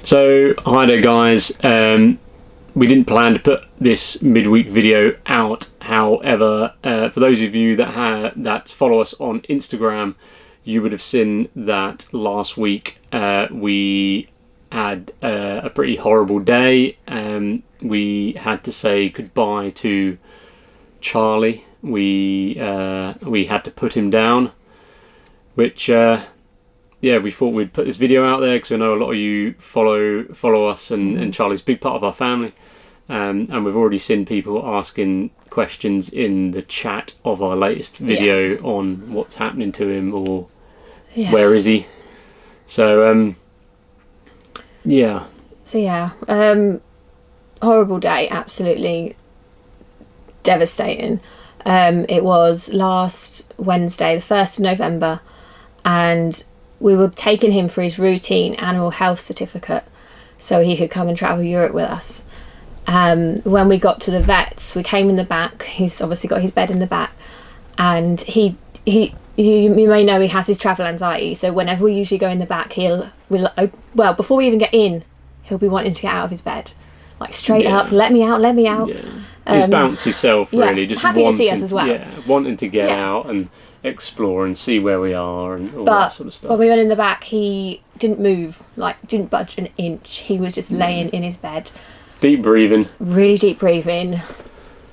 So, hi there guys, we didn't plan to put this midweek video out, however, for those of you that follow us on Instagram, you would have seen that last week we had a pretty horrible day. We had to say goodbye to Charlie. We had to put him down, which yeah, we thought we'd put this video out there because I know a lot of you follow us, and Charlie's a big part of our family, and we've already seen people asking questions in the chat of our latest video on what's happening to him or where is he. So horrible day, absolutely devastating. It was last Wednesday, the 1st of November, and we were taking him for his routine animal health certificate so he could come and travel Europe with us. When we got to the vets, we came in the back. He's obviously got his bed in the back, and you may know he has his travel anxiety, so whenever we usually go in the back, before we even get in, he'll be wanting to get out of his bed, like straight up, let me out. His bouncy self, really, just happy wanting to see us as well. Wanting to get out and explore and see where we are and all that sort of stuff. When we went in the back, he didn't move, didn't budge an inch. He was just laying in his bed. Deep breathing. Really deep breathing.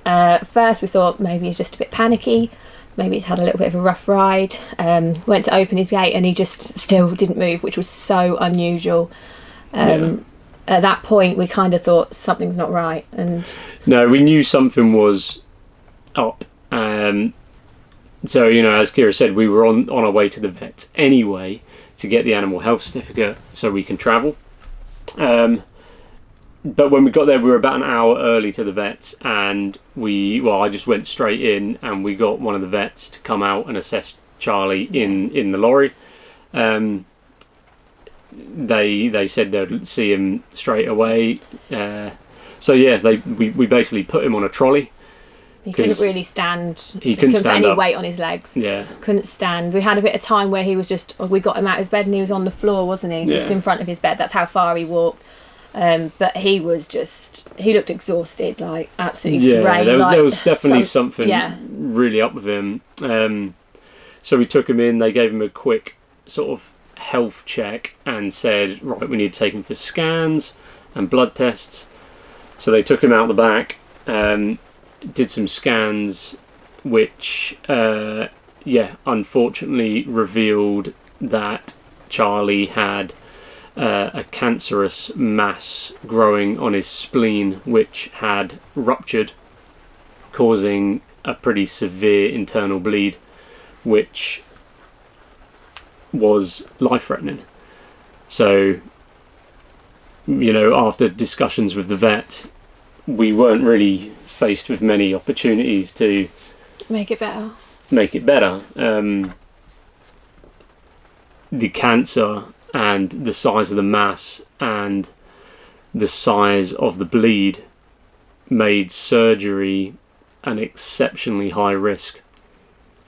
First we thought maybe he's just a bit panicky, maybe he's had a little bit of a rough ride. Went to open his gate and he just still didn't move, which was so unusual. At that point we kind of thought something's not right, and no, we knew something was up. So, as Kira said, we were on our way to the vet anyway to get the animal health certificate so we can travel. But when we got there, we were about an hour early to the vets, and I just went straight in, and we got one of the vets to come out and assess Charlie in the lorry. They said they'd see him straight away. We basically put him on a trolley. He couldn't really stand. He couldn't put stand any up. weight on his legs. Yeah. Couldn't stand. We had a bit of time where he was we got him out of his bed and he was on the floor, wasn't he? Just in front of his bed. That's how far he walked. But he looked exhausted, like absolutely drained. There was definitely something really up with him. So we took him in. They gave him a quick sort of health check and said, right, we need to take him for scans and blood tests. So they took him out the back. Did some scans which unfortunately revealed that Charlie had a cancerous mass growing on his spleen which had ruptured, causing a pretty severe internal bleed which was life-threatening. So after discussions with the vet, we weren't really faced with many opportunities to make it better. The cancer and the size of the mass and the size of the bleed made surgery an exceptionally high risk.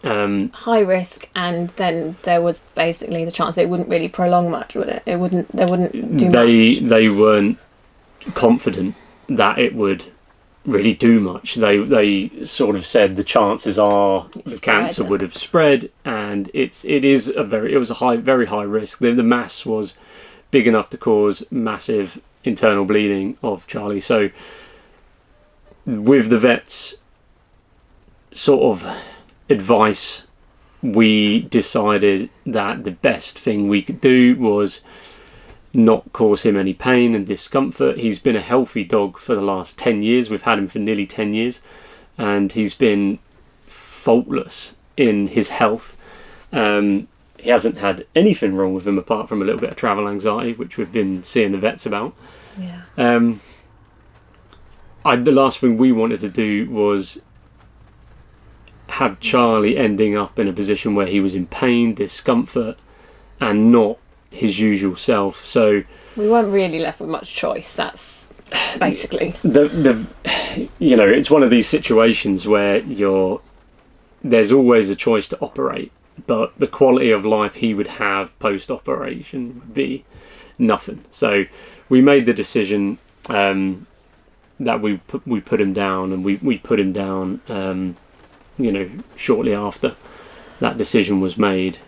High risk, and then there was basically the chance it wouldn't really prolong much, would it? They wouldn't do much. They weren't confident that it would really do much. They sort of said the chances are the cancer would have spread, and it was a very high risk. The mass was big enough to cause massive internal bleeding of Charlie. So with the vet's sort of advice, we decided that the best thing we could do was not cause him any pain and discomfort. He's been a healthy dog for the last 10 years. We've had him for nearly 10 years, and he's been faultless in his health. He hasn't had anything wrong with him apart from a little bit of travel anxiety, which we've been seeing the vets about. The last thing we wanted to do was have Charlie ending up in a position where he was in pain, discomfort, and not his usual self. So we weren't really left with much choice. That's basically it's one of these situations where there's always a choice to operate, but the quality of life he would have post-operation would be nothing. So we made the decision that we put him down, and we put him down, shortly after that decision was made.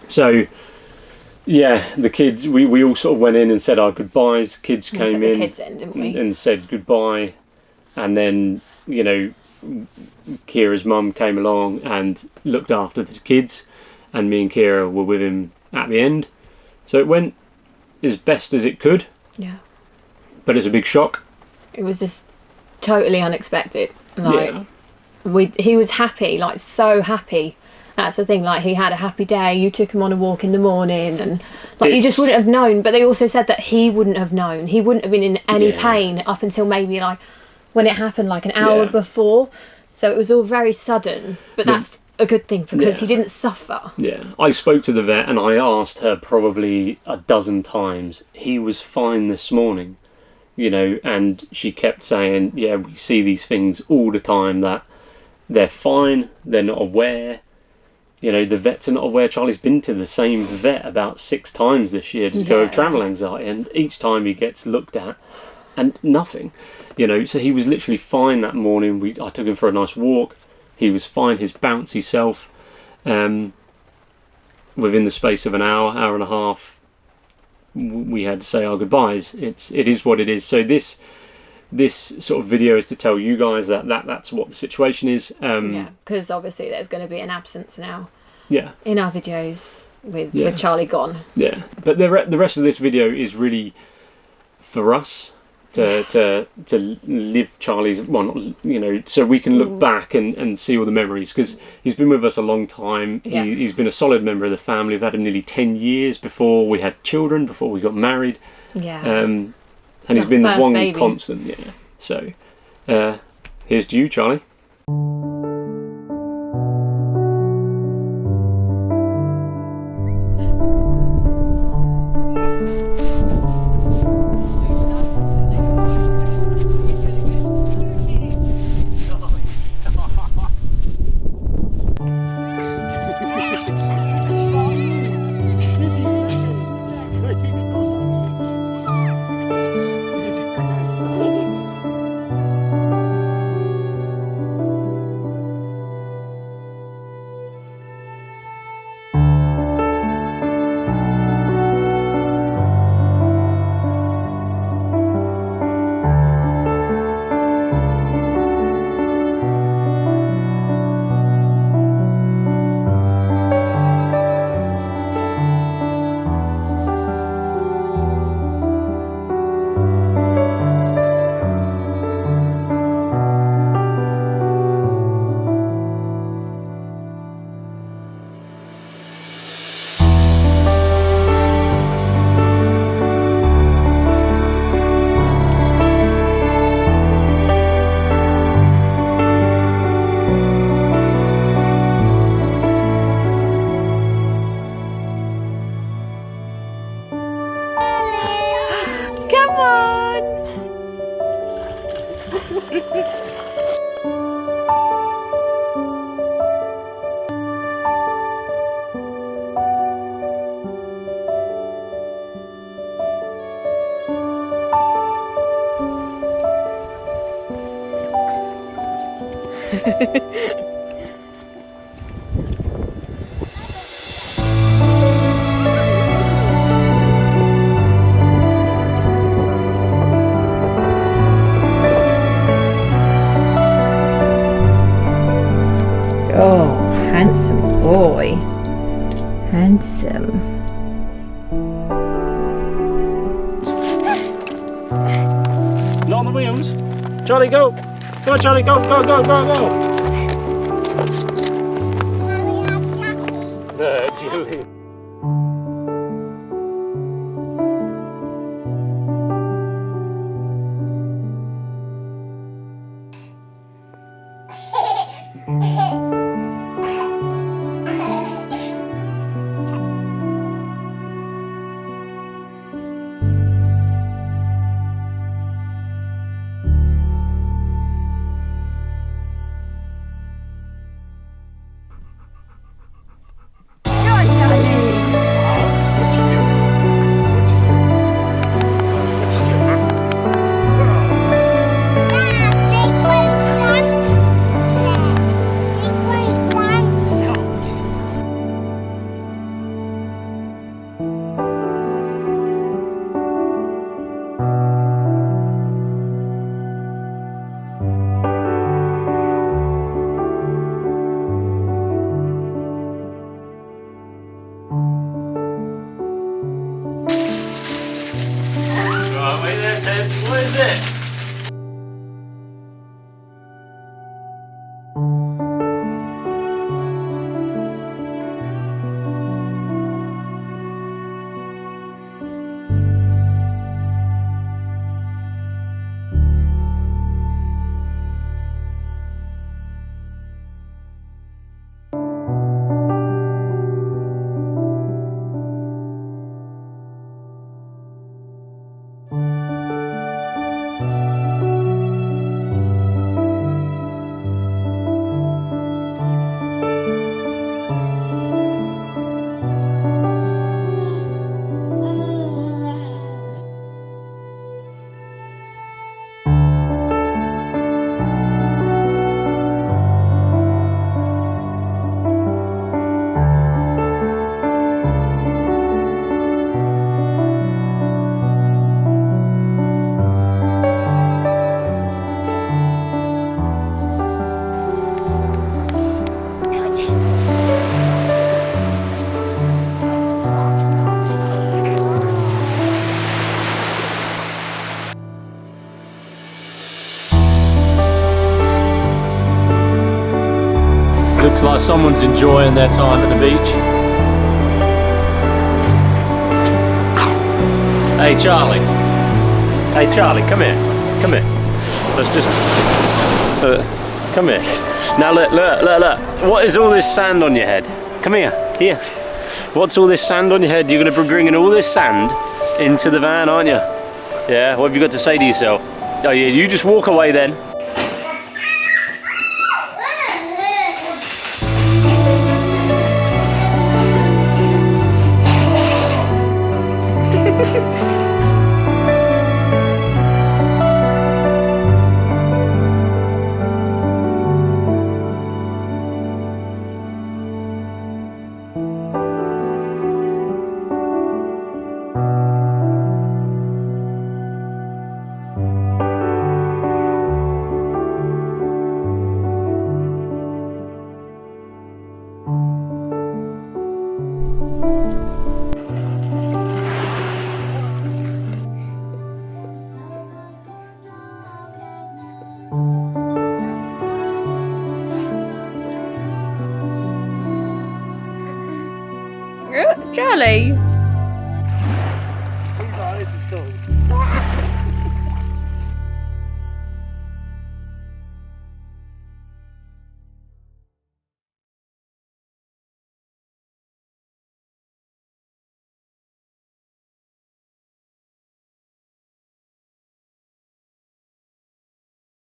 So yeah, the kids, we all sort of went in and said our goodbyes. Kids came in, kids in, didn't we? and said goodbye, and then Kira's mum came along and looked after the kids, and me and Kira were with him at the end. So it went as best as it could. Yeah. But it's a big shock. It was just totally unexpected. Yeah. He was happy, like so happy. That's the thing, like he had a happy day. You took him on a walk in the morning, and you just wouldn't have known. But they also said that he wouldn't have known. He wouldn't have been in any pain up until maybe like when it happened, like an hour before. So it was all very sudden. But that's a good thing because he didn't suffer. Yeah, I spoke to the vet and I asked her probably a dozen times. He was fine this morning, and she kept saying, yeah, we see these things all the time that they're fine, they're not aware. The vets are not aware. Charlie's been to the same vet about 6 times this year to go with travel anxiety, and each time he gets looked at and nothing. So he was literally fine that morning. I took him for a nice walk. He was fine, his bouncy self. Within the space of an hour and a half, we had to say our goodbyes. It is what it is. So this sort of video is to tell you guys that's what the situation is. Because obviously there's going to be an absence now. Yeah. In our videos with Charlie gone. Yeah, but the rest of this video is really for us to live Charlie's so we can look back and see all the memories, because he's been with us a long time. He's been a solid member of the family. We've had him nearly 10 years before we had children, before we got married. And he's been the one baby. Constant. Yeah. So here's to you, Charlie. Oh, handsome boy. Handsome. Not on the wheels. Charlie, go. Go, Charlie, go, go, go, go, go. Julie. there, Ted. What is it? Looks like someone's enjoying their time at the beach. Hey Charlie. Hey Charlie, come here. Come here. Let's just... come here. Now look. What is all this sand on your head? Come here. Here. What's all this sand on your head? You're going to be bringing all this sand into the van, aren't you? Yeah, what have you got to say to yourself? Oh yeah, you just walk away then. Charlie.